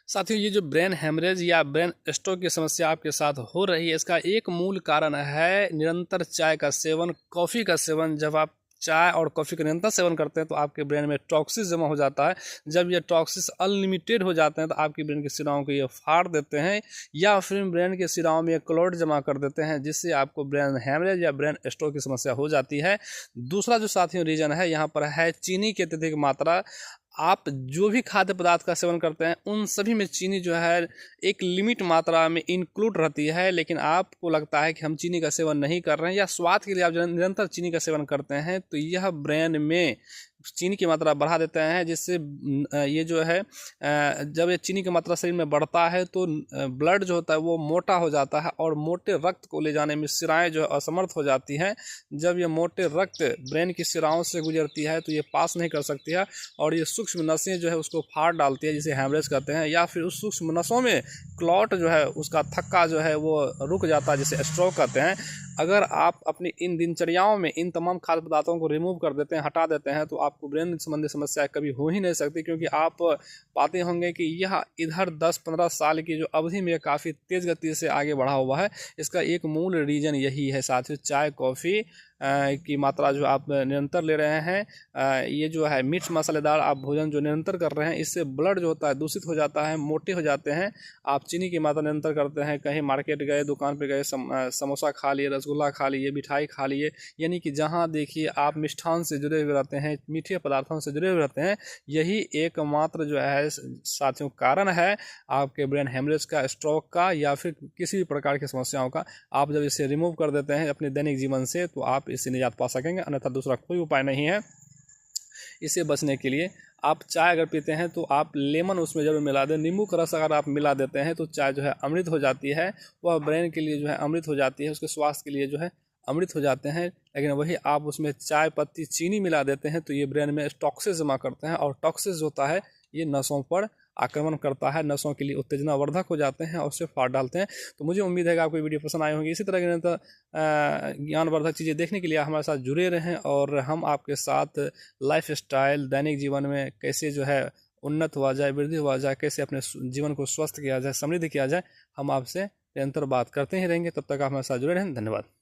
साथियों, ये जो ब्रेन हेमरेज या ब्रेन स्ट्रोक की समस्या आपके साथ हो रही है, इसका एक मूल कारण है निरंतर चाय का सेवन, कॉफ़ी का सेवन। जब आप चाय और कॉफ़ी का निरंतर सेवन करते हैं तो आपके ब्रेन में टॉक्सिस जमा हो जाता है। जब ये टॉक्सिस अनलिमिटेड हो जाते हैं तो आपकी ब्रेन की शिराओं को ये फाड़ देते हैं या फिर ब्रेन के शिराओं में क्लॉट जमा कर देते हैं, जिससे आपको ब्रेन हेमरेज या ब्रेन स्ट्रोक की समस्या हो जाती है। दूसरा जो साथियों रीजन है यहाँ पर है चीनी की अत्यधिक मात्रा। आप जो भी खाद्य पदार्थ का सेवन करते हैं उन सभी में चीनी जो है एक लिमिट मात्रा में इंक्लूड रहती है, लेकिन आपको लगता है कि हम चीनी का सेवन नहीं कर रहे हैं या स्वाद के लिए आप निरंतर चीनी का सेवन करते हैं, तो यह ब्रेन में चीनी की मात्रा बढ़ा देते हैं, जिससे ये जो है जब ये चीनी की मात्रा शरीर में बढ़ता है तो ब्लड जो होता है वो मोटा हो जाता है और मोटे रक्त को ले जाने में शिराएं जो है असमर्थ हो जाती हैं। जब ये मोटे रक्त ब्रेन की शिराओं से गुजरती है तो ये पास नहीं कर सकती है और ये सूक्ष्म नसें जो है उसको फाड़ डालती है, जिसे हेमरेज कहते हैं, या फिर उस सूक्ष्म नसों में क्लॉट जो है उसका थक्का जो है वो रुक जाता है, जिसे स्ट्रोक कहते हैं। अगर आप अपनी इन दिनचर्याओं में इन तमाम खाद्य पदार्थों को रिमूव कर देते हैं, हटा देते हैं, तो आपको ब्रेन संबंधी समस्या कभी हो ही नहीं सकती, क्योंकि आप पाते होंगे कि यह इधर 10-15 साल की जो अवधि में काफ़ी तेज़ गति से आगे बढ़ा हुआ है। इसका एक मूल रीज़न यही है साथियों, चाय कॉफ़ी की मात्रा जो आप निरंतर ले रहे हैं, ये जो है मिर्च मसालेदार आप भोजन जो निरंतर कर रहे हैं, इससे ब्लड जो होता है दूषित हो जाता है, मोटे हो जाते हैं। आप चीनी की मात्रा निरंतर करते हैं, कहीं मार्केट गए, दुकान पे गए, समोसा खा लिए, रसगुल्ला खा लिए, मिठाई खा लिए, यानी कि जहाँ देखिए आप मिष्ठान से जुड़े हुए रहते हैं, मीठे पदार्थों से जुड़े हुए रहते हैं, यही एकमात्र जो है साथियों कारण है आपके ब्रेन हेमरेज का, स्ट्रोक का या फिर किसी भी प्रकार की समस्याओं का। आप जब इसे रिमूव कर देते हैं अपने दैनिक जीवन से तो आप इससे निजात पा सकेंगे, अन्यथा दूसरा कोई उपाय नहीं है। इससे बचने के लिए आप चाय अगर पीते हैं तो आप लेमन उसमें जरूर मिला दें, नींबू का रस अगर आप मिला देते हैं तो चाय जो है अमृत हो जाती है, वह ब्रेन के लिए जो है अमृत हो जाती है, उसके स्वास्थ्य के लिए जो है अमृत हो जाते हैं। लेकिन वही आप उसमें चाय पत्ती चीनी मिला देते हैं तो ये ब्रेन में टॉक्सिस जमा करते हैं, और टॉक्सिस होता है ये नसों पर आक्रमण करता है, नसों के लिए उत्तेजनावर्धक हो जाते हैं और उससे फाड़ डालते हैं। तो मुझे उम्मीद है कि आपको वीडियो पसंद आई होगी। इसी तरह की ज्ञानवर्धक चीज़ें देखने के लिए हमारे साथ जुड़े रहें और हम आपके साथ लाइफ स्टाइल, दैनिक जीवन में कैसे जो है उन्नत हुआ जाए, वृद्धि हुआ जाए, कैसे अपने जीवन को स्वस्थ किया जाए, समृद्ध किया जाए, हम आपसे निरंतर बात करते ही रहेंगे। तब तक आप हमारे साथ जुड़े रहें। धन्यवाद।